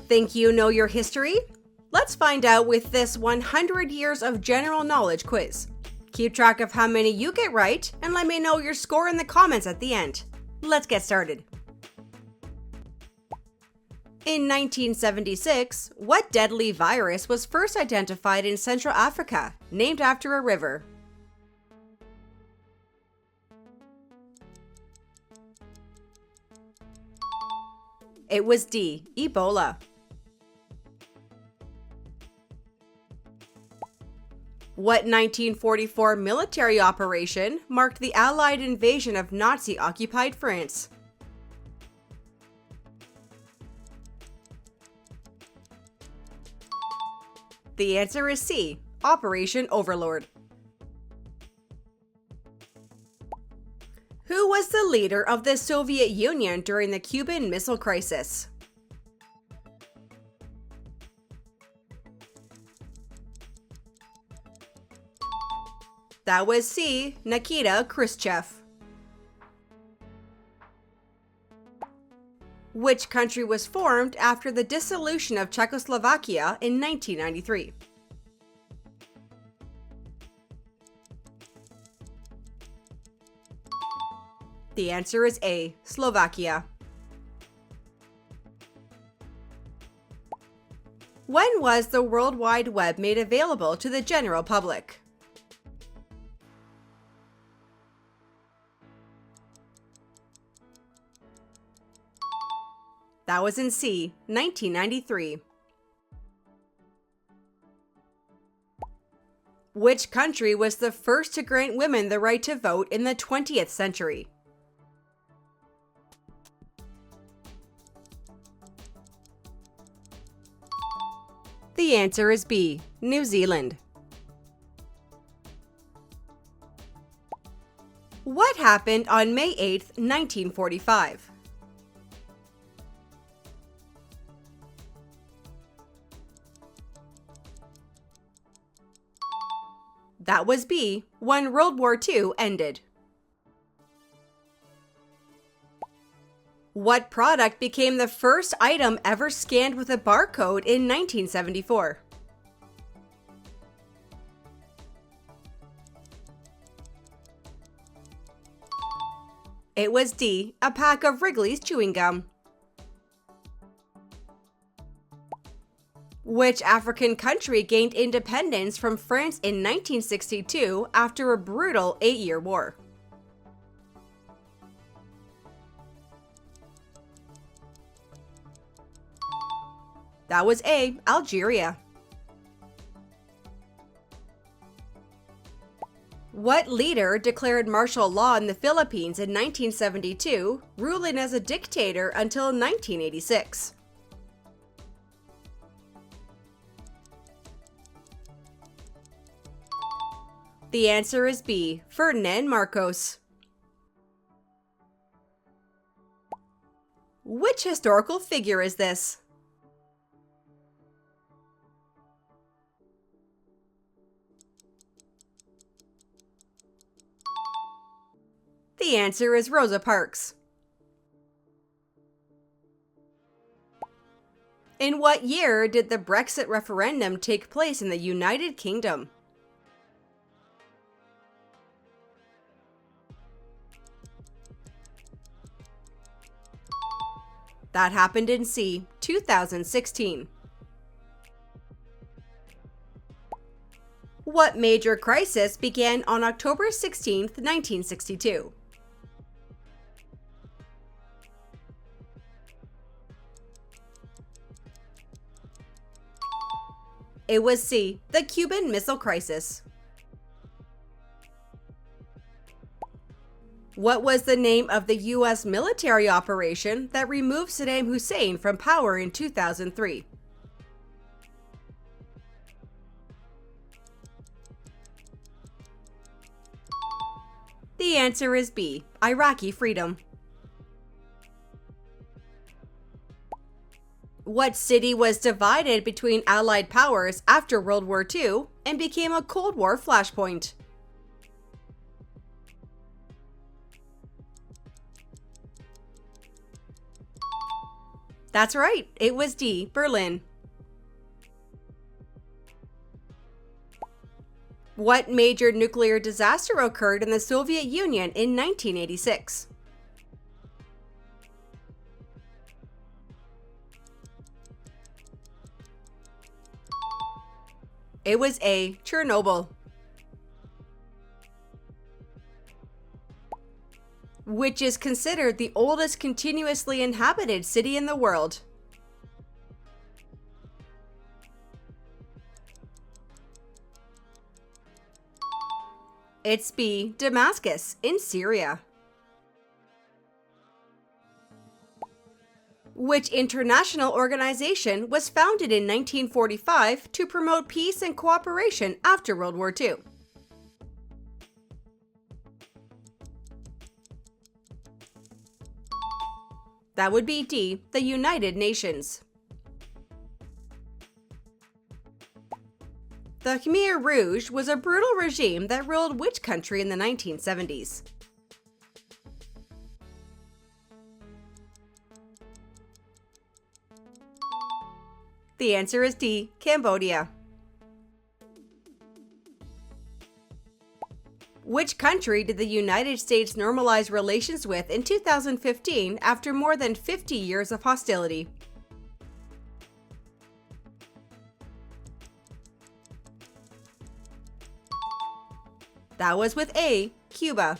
Think you know your history? Let's find out with this 100 years of general knowledge quiz. Keep track of how many you get right and let me know your score in the comments at the end. Let's get started. In 1976, what deadly virus was first identified in Central Africa, named after a river? It was D. Ebola. What 1944 military operation marked the Allied invasion of Nazi-occupied France? The answer is C. Operation Overlord. Who was the leader of the Soviet Union during the Cuban Missile Crisis? That was C. Nikita Khrushchev. Which country was formed after the dissolution of Czechoslovakia in 1993? The answer is A. Slovakia. When was the World Wide Web made available to the general public? That was in C. 1993. Which country was the first to grant women the right to vote in the 20th century? The answer is B. New Zealand. What happened on May 8, 1945? That was B. When World War II ended. What product became the first item ever scanned with a barcode in 1974? It was D. A pack of Wrigley's chewing gum. Which African country gained independence from France in 1962 after a brutal 8-year war? That was A. Algeria. What leader declared martial law in the Philippines in 1972, ruling as a dictator until 1986? The answer is B. Ferdinand Marcos. Which historical figure is this? The answer is Rosa Parks. In what year did the Brexit referendum take place in the United Kingdom? That happened in C. 2016. What major crisis began on October 16, 1962? It was C. The Cuban Missile Crisis. What was the name of the U.S. military operation that removed Saddam Hussein from power in 2003? The answer is B. Iraqi Freedom. What city was divided between Allied powers after World War II and became a Cold War flashpoint? That's right, it was D, Berlin. What major nuclear disaster occurred in the Soviet Union in 1986? It was A, Chernobyl. Which is considered the oldest continuously inhabited city in the world? It's B, Damascus, in Syria. Which international organization was founded in 1945 to promote peace and cooperation after World War II? That would be D, the United Nations. The Khmer Rouge was a brutal regime that ruled which country in the 1970s? The answer is D, Cambodia. Which country did the United States normalize relations with in 2015 after more than 50 years of hostility? That was with A, Cuba.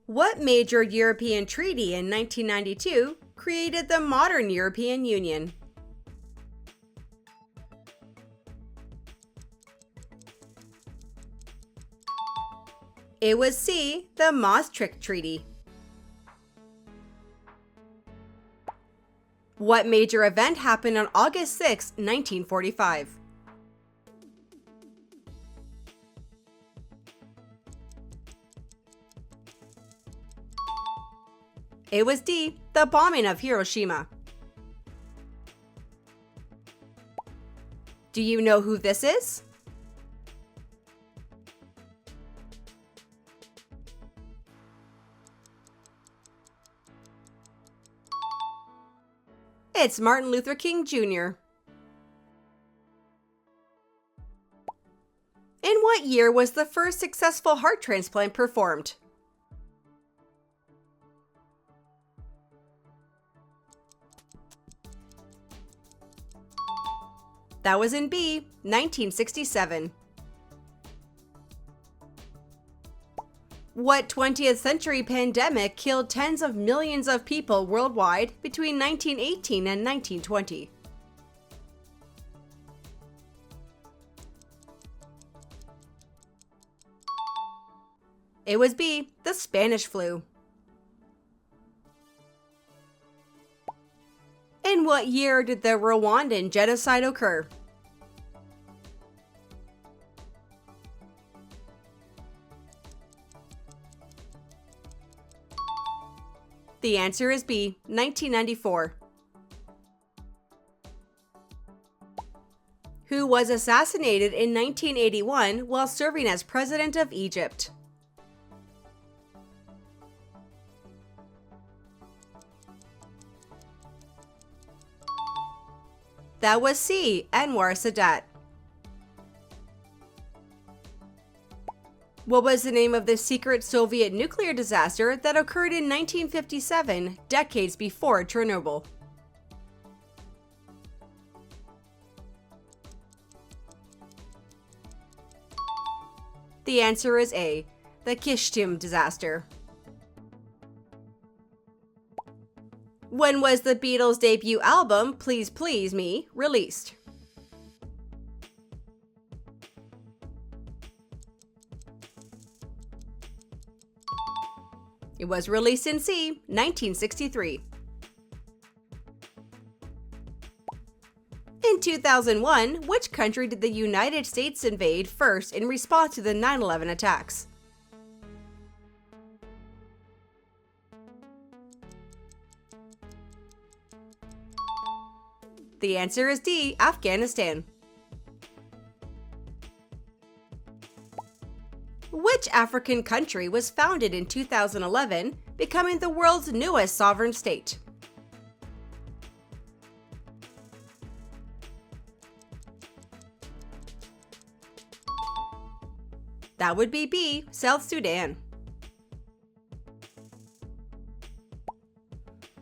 What major European treaty in 1992 created the modern European Union? It was C, the Maastricht Treaty. What major event happened on August 6, 1945? It was D, the bombing of Hiroshima. Do you know who this is? It's Martin Luther King Jr. In what year was the first successful heart transplant performed? That was in B, 1967. What 20th century pandemic killed tens of millions of people worldwide between 1918 and 1920? It was B, the Spanish flu. In what year did the Rwandan genocide occur? The answer is B, 1994. Who was assassinated in 1981 while serving as president of Egypt? That was C, Anwar Sadat. What was the name of the secret Soviet nuclear disaster that occurred in 1957, decades before Chernobyl? The answer is A, the Kishtim disaster. When was the Beatles' debut album, Please Please Me, released? It was released in C, 1963. In 2001, which country did the United States invade first in response to the 9/11 attacks? The answer is D, Afghanistan. Which Which African country was founded in 2011, becoming the world's newest sovereign state? That would be B, South Sudan.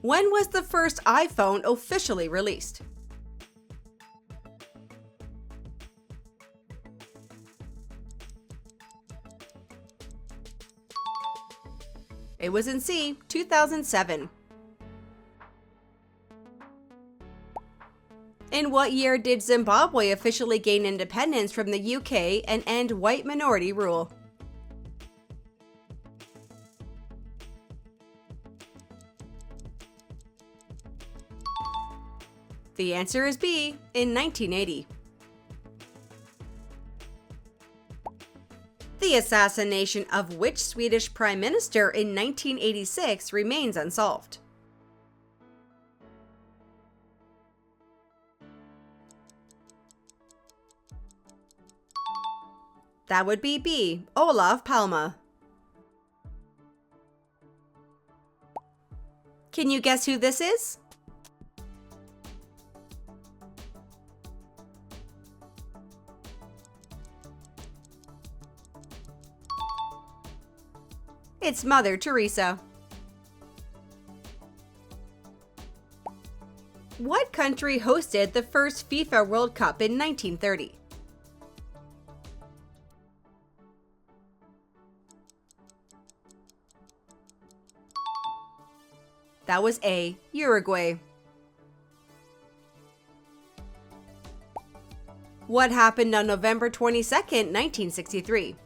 When was the first iPhone officially released? It was in C, 2007. In what year did Zimbabwe officially gain independence from the UK and end white minority rule? The answer is B, in 1980. The assassination of which Swedish Prime Minister in 1986 remains unsolved? That would be B, Olof Palme. Can you guess who this is? It's Mother Teresa. What country hosted the first FIFA World Cup in 1930? That was A, Uruguay. What happened on November 22nd, 1963?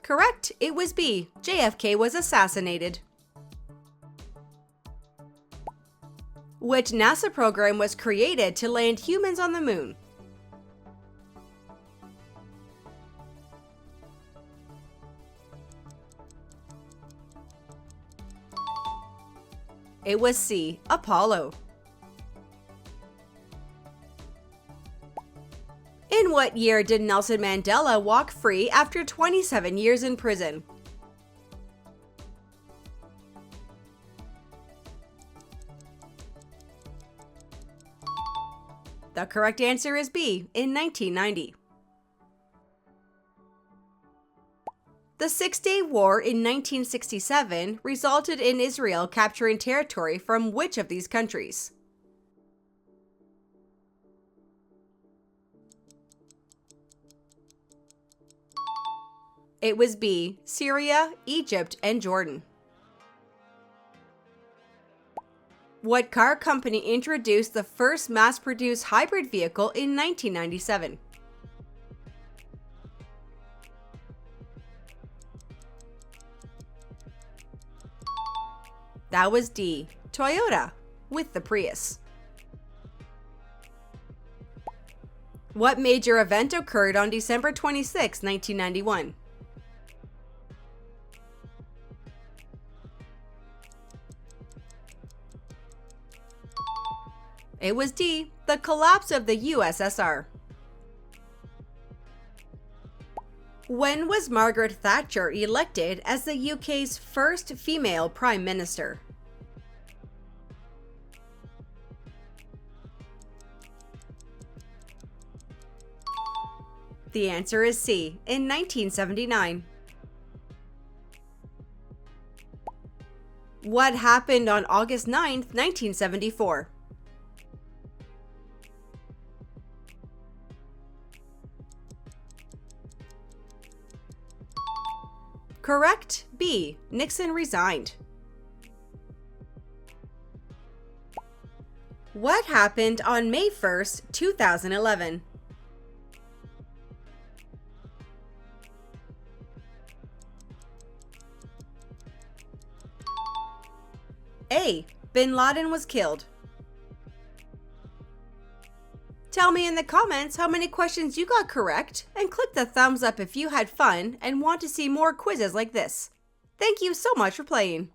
Correct, it was B, JFK was assassinated. Which NASA program was created to land humans on the moon? It was C, Apollo. In what year did Nelson Mandela walk free after 27 years in prison? The correct answer is B, in 1990. The Six-Day War in 1967 resulted in Israel capturing territory from which of these countries? It was B, Syria, Egypt, and Jordan. What car company introduced the first mass-produced hybrid vehicle in 1997? That was D, Toyota, with the Prius. What major event occurred on December 26, 1991? It was D, the collapse of the USSR. When was Margaret Thatcher elected as the UK's first female Prime Minister? The answer is C, in 1979. What happened on August 9, 1974? Correct, B, Nixon resigned. What happened on May 1st, 2011? A, Bin Laden was killed. Tell me in the comments how many questions you got correct, and click the thumbs up if you had fun and want to see more quizzes like this. Thank you so much for playing.